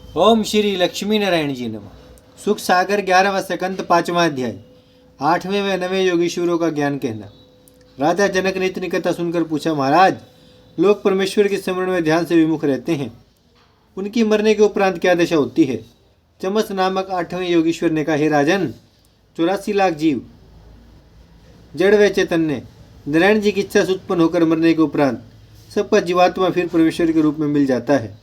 ओम श्री लक्ष्मी नारायण जी नमः। सुख सागर 11वां स्कंद 5वां अध्याय। 8वें व 9वें योगीश्वरों का ज्ञान कहना। राजा जनक ने इतनी कथा सुनकर पूछा, महाराज, लोग परमेश्वर के स्मरण में ध्यान से विमुख रहते हैं, उनकी मरने के उपरांत क्या दशा होती है? चमस नामक 8वें योगीश्वर ने कहा, हे राजन, 84 लाख जीव जड़ व चैतन्य नारायण जी की इच्छा से उत्पन्न होकर मरने के उपरांत सबका जीवात्मा फिर परमेश्वर के रूप में मिल जाता है।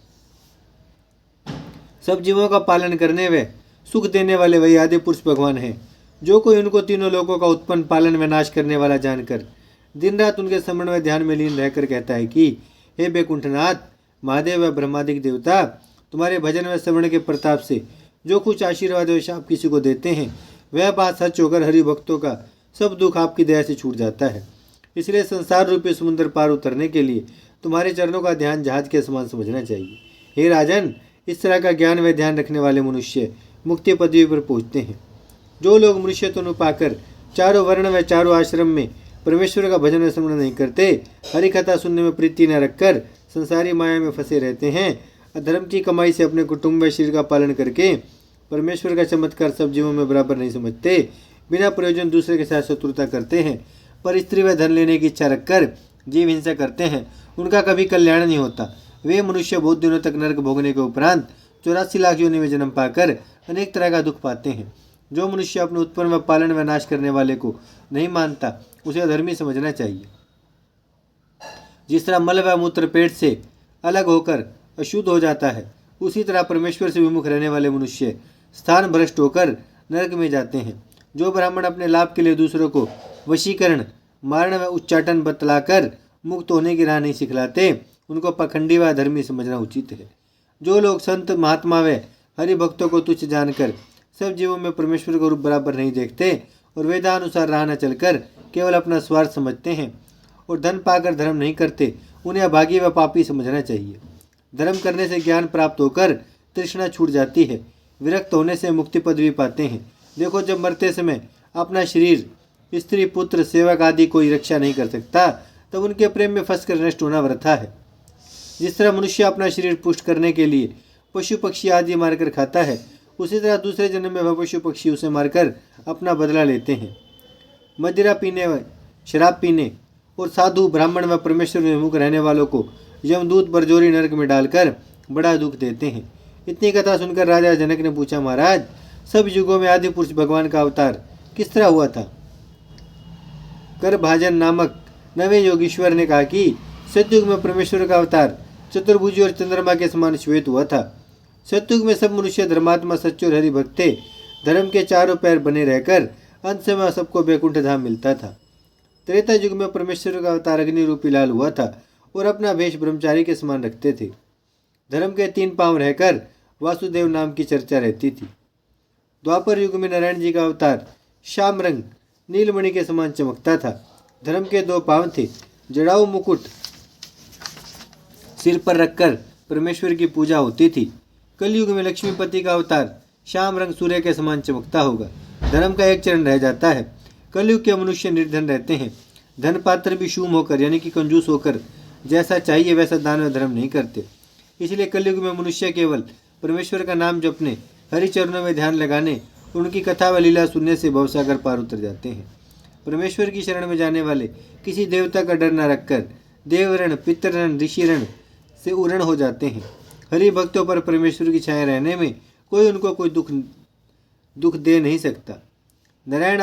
सब जीवों का पालन करने व सुख देने वाले वही आदि पुरुष भगवान हैं। जो कोई उनको तीनों लोगों का उत्पन्न पालन व नाश करने वाला जानकर दिन रात उनके स्मरण में ध्यान में लीन रहकर कहता है कि हे बैकुंठनाथ, महादेव व ब्रह्मादिक देवता, तुम्हारे भजन व श्रवण के प्रताप से जो कुछ आशीर्वाद व शाप किसी को देते हैं, वह बात सच होकर हरि भक्तों का सब दुख आपकी दया से छूट जाता है। इसलिए संसार रूपी समुद्र पार उतरने के लिए तुम्हारे चरणों का ध्यान जहाज के समान समझना चाहिए। हे राजन, इस तरह का ज्ञान व ध्यान रखने वाले मनुष्य मुक्ति पदवी पर पहुँचते हैं। जो लोग मनुष्य तनु पाकर चारों वर्ण व चारों आश्रम में परमेश्वर का भजन व स्मरण नहीं करते, हरि कथा सुनने में प्रीति न रखकर संसारी माया में फंसे रहते हैं, अधर्म की कमाई से अपने कुटुंब व शरीर का पालन करके परमेश्वर का चमत्कार सब जीवों में बराबर नहीं समझते, बिना प्रयोजन दूसरे के साथ शत्रुता करते हैं, पर स्त्री व धन लेने की इच्छा रखकर जीव हिंसा करते हैं, उनका कभी कल्याण नहीं होता। वे मनुष्य बहुत दिनों तक नरक भोगने के उपरांत 84 लाख योनि में जन्म पाकर अनेक तरह का दुख पाते हैं। जो मनुष्य अपने उत्पन्न व पालन व नाश करने वाले को नहीं मानता, उसे अधर्मी समझना चाहिए। जिस तरह मल व मूत्र पेट से अलग होकर अशुद्ध हो जाता है, उसी तरह परमेश्वर से विमुख रहने वाले मनुष्य स्थान भ्रष्ट होकर नरक में जाते हैं। जो ब्राह्मण अपने लाभ के लिए दूसरों को वशीकरण, मारण व उच्चाटन बतलाकर मुक्त होने की राह नहीं सिखलाते, उनको पखंडी व धर्मी समझना उचित है। जो लोग संत महात्मा व हरि भक्तों को तुच्छ जानकर सब जीवों में परमेश्वर का रूप बराबर नहीं देखते और वेदानुसार राह न चलकर केवल अपना स्वार्थ समझते हैं और धन पाकर धर्म नहीं करते, उन्हें अभागी व पापी समझना चाहिए। धर्म करने से ज्ञान प्राप्त होकर तृष्णा छूट जाती है, विरक्त होने से मुक्ति पदवी पाते हैं। देखो, जब मरते समय अपना शरीर स्त्री पुत्र सेवक आदि कोई रक्षा नहीं कर सकता, तब उनके प्रेम में फंसकर नष्ट होना वृथा है। जिस तरह मनुष्य अपना शरीर पुष्ट करने के लिए पशु पक्षी आदि मारकर खाता है, उसी तरह दूसरे जन्म में वह पशु पक्षी उसे मारकर अपना बदला लेते हैं। मदिरा पीने व शराब पीने और साधु ब्राह्मण व परमेश्वर में विमुख रहने वालों को यमदूत बरजोरी नरक में डालकर बड़ा दुख देते हैं। इतनी कथा सुनकर राजा जनक ने पूछा, महाराज, सब युगों में आदि पुरुष भगवान का अवतार किस तरह हुआ था? करभाजन नामक 9वें योगीश्वर ने कहा कि सतयुग में परमेश्वर का अवतार चतुर्भुजी और चंद्रमा के समान श्वेत हुआ था। सतयुग में सब मनुष्य धर्मात्मा सच्चे और हरि भक्त थे। धर्म के चारों पैर बने रहकर अंत समय सबको बैकुंठ धाम मिलता था। त्रेता युग में परमेश्वर का अवतार अग्नि रूपी लाल हुआ था और अपना भेष ब्रह्मचारी के समान रखते थे। धर्म के 3 पांव रहकर वासुदेव नाम की चर्चा रहती थी। द्वापर युग में नारायण जी का अवतार श्याम रंग नीलमणि के समान चमकता था। धर्म के 2 पांव थे। जड़ाऊ मुकुट सिर पर रखकर परमेश्वर की पूजा होती थी। कलयुग में लक्ष्मीपति का अवतार श्याम रंग सूर्य के समान चमकता होगा। धर्म का 1 चरण रह जाता है। कलयुग के मनुष्य निर्धन रहते हैं। धन पात्र भी शूम होकर यानी कि कंजूस होकर जैसा चाहिए वैसा दान व धर्म नहीं करते। इसलिए कलयुग में मनुष्य केवल परमेश्वर का नाम जपने, हरि चरणों में ध्यान लगाने, उनकी कथा व लीला सुनने से भवसागर पार उतर जाते हैं। परमेश्वर की शरण में जाने वाले किसी देवता का डर न रखकर देवरण, पितरण, ऋषिरण से उरण हो जाते हैं। हरि भक्तों पर परमेश्वर की छाया रहने में कोई उनको कोई दुख दे नहीं सकता। नारायण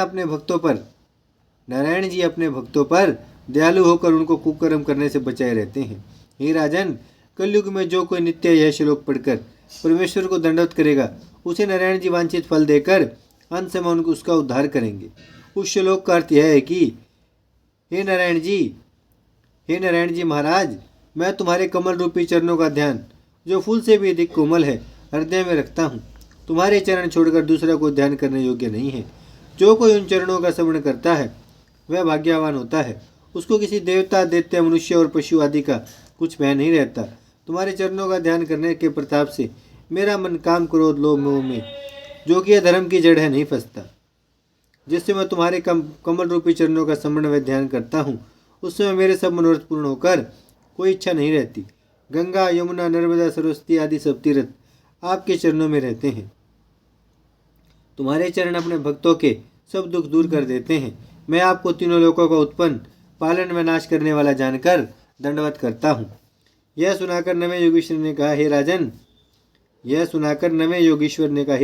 जी अपने भक्तों पर दयालु होकर उनको कुकर्म करने से बचाए रहते हैं। हे राजन, कलयुग में जो कोई नित्य यह श्लोक पढ़कर परमेश्वर को दंडवत करेगा, उसे नारायण जी वांछित फल देकर अंत समय उनको उसका उद्धार करेंगे। उस श्लोक का अर्थ यह है कि हे नारायण जी महाराज, मैं तुम्हारे कमल रूपी चरणों का ध्यान, जो फूल से भी अधिक कोमल है, हृदय में रखता हूँ। तुम्हारे चरण छोड़कर दूसरा को ध्यान करने योग्य नहीं है। जो कोई उन चरणों का श्रवण करता है वह भाग्यवान होता है। उसको किसी देवता, दैत्य, मनुष्य और पशु आदि का कुछ भय नहीं रहता। तुम्हारे चरणों का ध्यान करने के प्रताप से मेरा मन काम, क्रोध, लोभ, मोह में, जो कि धर्म की जड़ है, नहीं फंसता। जिससे मैं तुम्हारे कमल रूपी चरणों का स्मरण व ध्यान करता हूँ, उस समय मेरे सब मनोरथ पूर्ण होकर कोई इच्छा नहीं रहती। गंगा, यमुना, नर्मदा, सरस्वती आदि सब तीर्थ आपके चरणों में रहते हैं। तुम्हारे चरण अपने भक्तों के सब दुख दूर कर देते हैं। मैं आपको तीनों लोकों का उत्पन्न पालन में नाश करने वाला जानकर दंडवत करता हूँ। यह सुनाकर नवे योगेश्वर ने कहा, हे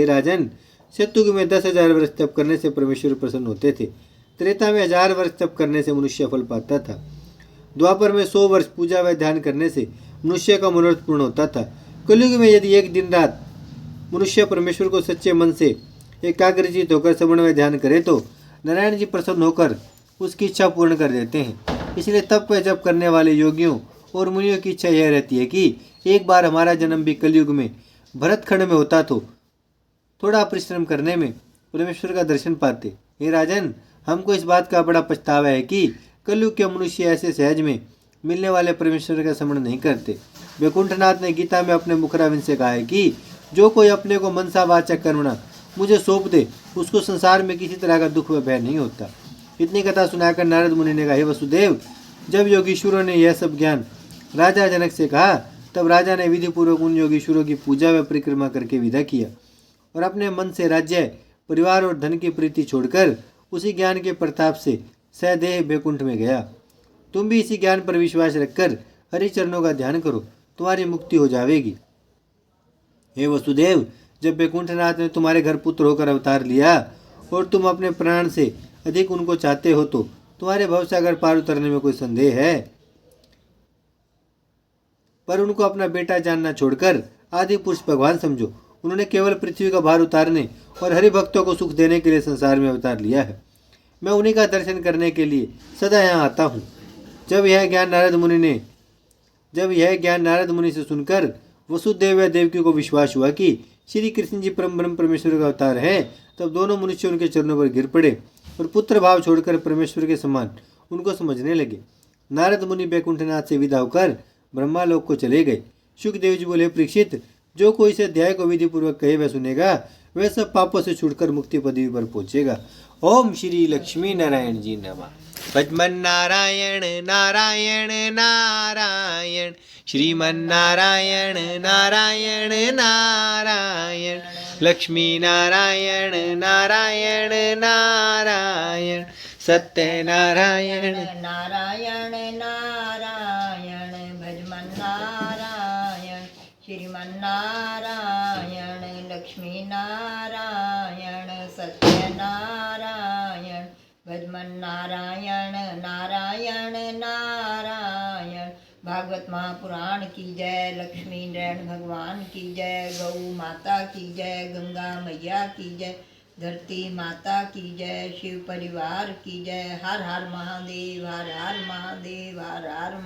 राजन, सत्युग में 10,000 वर्ष तप करने से परमेश्वर प्रसन्न होते थे। त्रेता में 1000 वर्ष तप करने से मनुष्य फल पाता था। द्वापर में 100 वर्ष पूजा व ध्यान करने से मनुष्य का मनोरथ पूर्ण होता था। कलयुग में यदि एक दिन रात मनुष्य परमेश्वर को सच्चे मन से एकाग्रचित होकर श्रवण व ध्यान करे तो नारायण जी प्रसन्न होकर उसकी इच्छा पूर्ण कर देते हैं। इसलिए तप व जप करने वाले योगियों और मुनियों की इच्छा यह रहती है कि एक बार हमारा जन्म भी कलयुग में भरतखंड में होता तो थोड़ा परिश्रम करने में परमेश्वर का दर्शन पाते। हे राजन, हमको इस बात का बड़ा पछतावा है कि कलयुग के मनुष्य ऐसे सहज में मिलने वाले परमेश्वर का स्मरण नहीं करते। वैकुंठनाथ ने गीता में अपने मुखराविंद से कहा है कि जो कोई अपने को मनसा वाचक कर्मणा मुझे सौंप दे, उसको संसार में किसी तरह का दुख व भय नहीं होता। इतनी कथा सुनाकर नारद मुनि ने कहा, हे वसुदेव, जब योगीश्वरों ने यह सब ज्ञान राजा जनक से कहा, तब राजा ने विधिपूर्वक उन योगीश्वरों की पूजा व परिक्रमा करके विदा किया और अपने मन से राज्य, परिवार और धन की प्रीति छोड़कर उसी ज्ञान के प्रताप से सदेह वैकुंठ में गया। तुम भी इसी ज्ञान पर विश्वास रखकर हरि चरणों का ध्यान करो, तुम्हारी मुक्ति हो जाएगी। हे वसुदेव, जब वैकुंठनाथ ने तुम्हारे घर पुत्र होकर अवतार लिया और तुम अपने प्राण से अधिक उनको चाहते हो तो तुम्हारे भवसागर पार उतरने में कोई संदेह है? पर उनको अपना बेटा जानना छोड़कर आदि पुरुष भगवान समझो। उन्होंने केवल पृथ्वी का भार उतारने और हरि भक्तों को सुख देने के लिए संसार में अवतार लिया है। मैं उन्हीं का दर्शन करने के लिए सदा यहाँ आता हूँ। जब यह ज्ञान नारद मुनि से सुनकर वसुदेव व देवकी को विश्वास हुआ कि श्री कृष्ण जी परम ब्रह्म परमेश्वर का अवतार है, तब दोनों मनुष्य उनके चरणों पर गिर पड़े और पुत्र भाव छोड़कर परमेश्वर के समान उनको समझने लगे। नारद मुनि वैकुंठनाथ से विदा होकर ब्रह्मालोक को चले गए। सुखदेव जी बोले, परीक्षित, जो कोई इस अध्याय को विधि पूर्वक कहे वह सुनेगा, वह सब पापों से छूटकर मुक्ति पदवी पर पहुंचेगा। ओम श्री लक्ष्मी नारायण जी नमः। भजमन नारायण नारायण नारायण, श्रीमन्नारायण नारायण नारायण, लक्ष्मी नारायण नारायण नारायण, सत्य नारायण नारायण नारायण, भजमन नारायण, श्रीमन्नारायण, लक्ष्मी नारायण, सत्य नारायण, भजमन नारायण नारायण नारायण। भागवत महापुराण की जय, लक्ष्मी नारायण भगवान की जय, गौ माता की जय, गंगा मैया की जय, धरती माता की जय, शिव परिवार की जय। हर हर महादेव, हर हर महादेव, हर हर